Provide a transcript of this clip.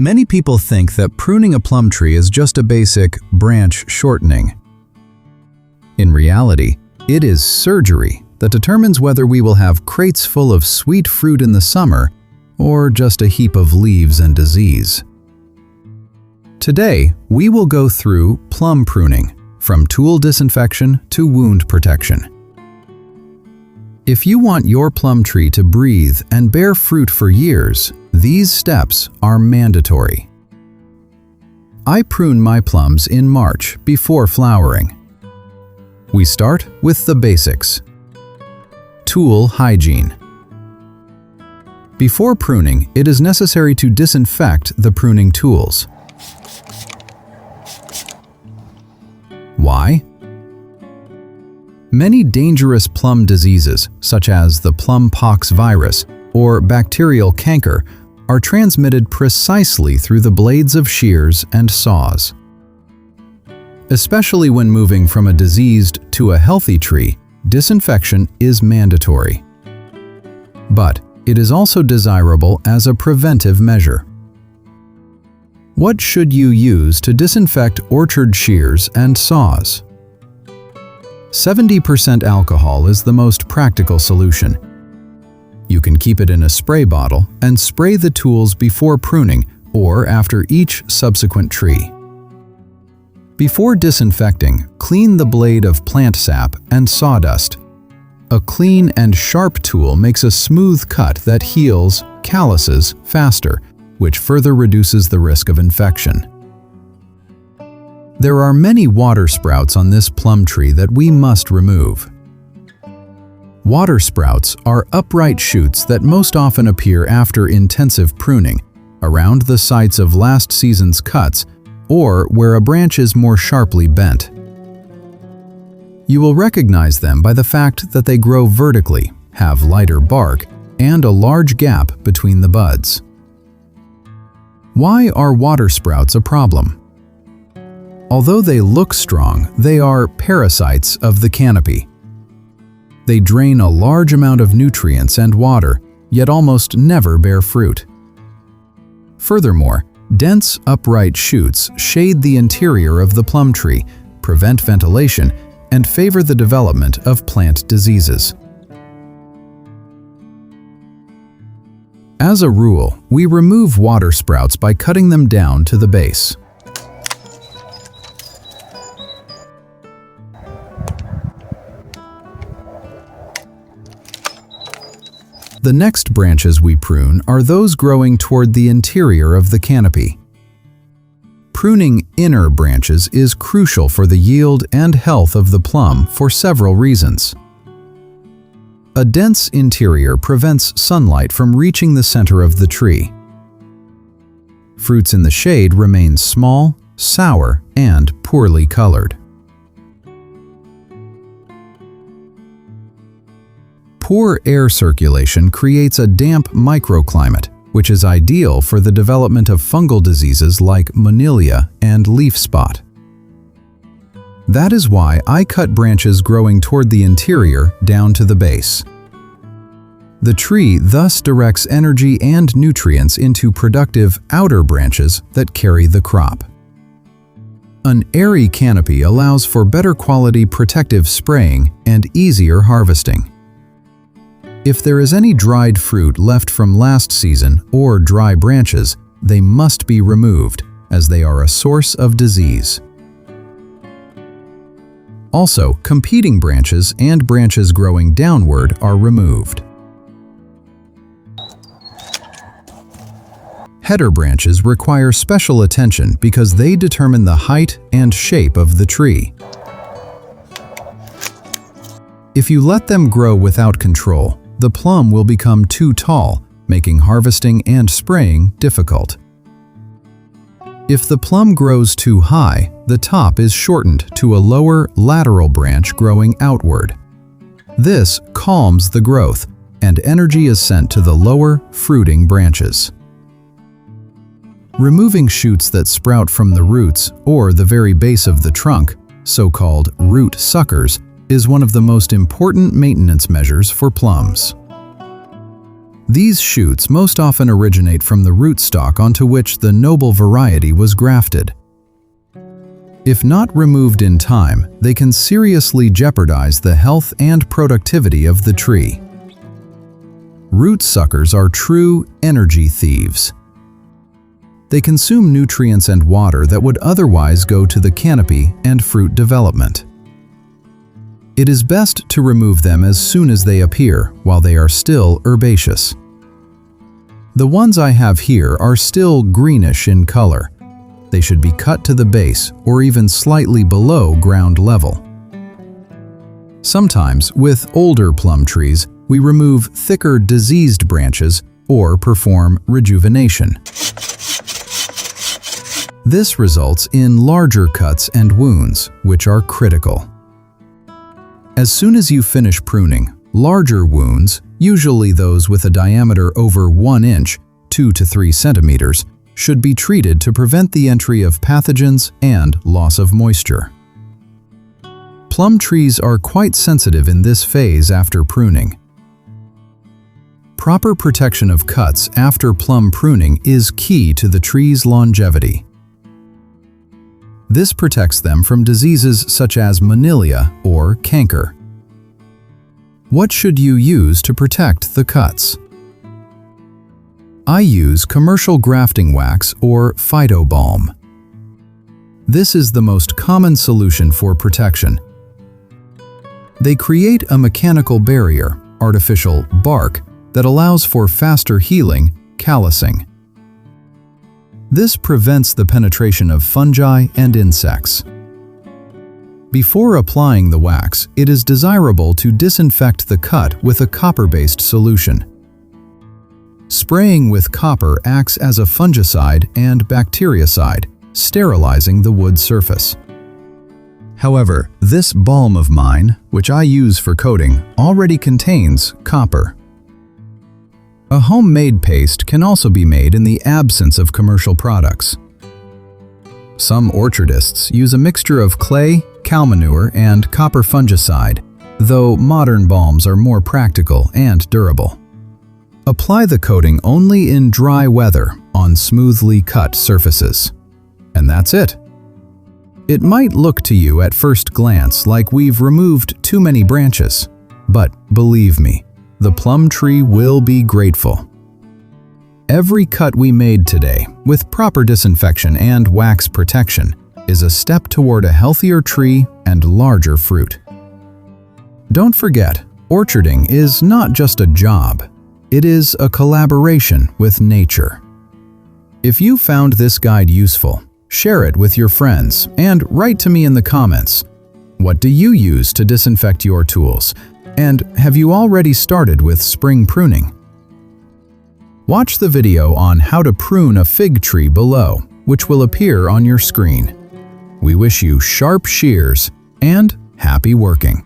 Many people think that pruning a plum tree is just a basic branch shortening. In reality, it is surgery that determines whether we will have crates full of sweet fruit in the summer or just a heap of leaves and disease. Today, we will go through plum pruning, from tool disinfection to wound protection. If you want your plum tree to breathe and bear fruit for years, these steps are mandatory. I prune my plums in March before flowering. We start with the basics. Tool hygiene. Before pruning, it is necessary to disinfect the pruning tools. Why? Many dangerous plum diseases, such as the plum pox virus or bacterial canker, are transmitted precisely through the blades of shears and saws. Especially when moving from a diseased to a healthy tree, disinfection is mandatory. But it is also desirable as a preventive measure. What should you use to disinfect orchard shears and saws? 70% alcohol is the most practical solution. You can keep it in a spray bottle and spray the tools before pruning or after each subsequent tree. Before disinfecting, clean the blade of plant sap and sawdust. A clean and sharp tool makes a smooth cut that heals calluses faster, which further reduces the risk of infection. There are many water sprouts on this plum tree that we must remove. Water sprouts are upright shoots that most often appear after intensive pruning, around the sites of last season's cuts, or where a branch is more sharply bent. You will recognize them by the fact that they grow vertically, have lighter bark, and a large gap between the buds. Why are water sprouts a problem? Although they look strong, they are parasites of the canopy. They drain a large amount of nutrients and water, yet almost never bear fruit. Furthermore, dense, upright shoots shade the interior of the plum tree, prevent ventilation, and favor the development of plant diseases. As a rule, we remove water sprouts by cutting them down to the base. The next branches we prune are those growing toward the interior of the canopy. Pruning inner branches is crucial for the yield and health of the plum for several reasons. A dense interior prevents sunlight from reaching the center of the tree. Fruits in the shade remain small, sour, and poorly colored. Poor air circulation creates a damp microclimate, which is ideal for the development of fungal diseases like Monillia and leaf spot. That is why I cut branches growing toward the interior down to the base. The tree thus directs energy and nutrients into productive outer branches that carry the crop. An airy canopy allows for better quality protective spraying and easier harvesting. If there is any dried fruit left from last season or dry branches, they must be removed, as they are a source of disease. Also, competing branches and branches growing downward are removed. Header branches require special attention because they determine the height and shape of the tree. If you let them grow without control, the plum will become too tall, making harvesting and spraying difficult. If the plum grows too high, the top is shortened to a lower lateral branch growing outward. This calms the growth, and energy is sent to the lower, fruiting branches. Removing shoots that sprout from the roots or the very base of the trunk, so-called root suckers, is one of the most important maintenance measures for plums. These shoots most often originate from the rootstock onto which the noble variety was grafted. If not removed in time, they can seriously jeopardize the health and productivity of the tree. Root suckers are true energy thieves. They consume nutrients and water that would otherwise go to the canopy and fruit development. It is best to remove them as soon as they appear, while they are still herbaceous. The ones I have here are still greenish in color. They should be cut to the base or even slightly below ground level. Sometimes, with older plum trees, we remove thicker diseased branches or perform rejuvenation. This results in larger cuts and wounds, which are critical. As soon as you finish pruning, larger wounds, usually those with a diameter over 1 inch, 2 to 3 centimeters, should be treated to prevent the entry of pathogens and loss of moisture. Plum trees are quite sensitive in this phase after pruning. Proper protection of cuts after plum pruning is key to the tree's longevity. This protects them from diseases such as Manila or canker. What should you use to protect the cuts? I use commercial grafting wax or phytobalm. This is the most common solution for protection. They create a mechanical barrier, artificial bark, that allows for faster healing, callousing. This prevents the penetration of fungi and insects. Before applying the wax, it is desirable to disinfect the cut with a copper-based solution. Spraying with copper acts as a fungicide and bactericide, sterilizing the wood surface. However, this balm of mine, which I use for coating, already contains copper. A homemade paste can also be made in the absence of commercial products. Some orchardists use a mixture of clay, cow manure, and copper fungicide, though modern balms are more practical and durable. Apply the coating only in dry weather on smoothly cut surfaces. And that's it. It might look to you at first glance like we've removed too many branches, but believe me, the plum tree will be grateful. Every cut we made today, with proper disinfection and wax protection, is a step toward a healthier tree and larger fruit. Don't forget, orcharding is not just a job. It is a collaboration with nature. If you found this guide useful, share it with your friends and write to me in the comments. What do you use to disinfect your tools? And have you already started with spring pruning? Watch the video on how to prune a fig tree below, which will appear on your screen. We wish you sharp shears and happy working.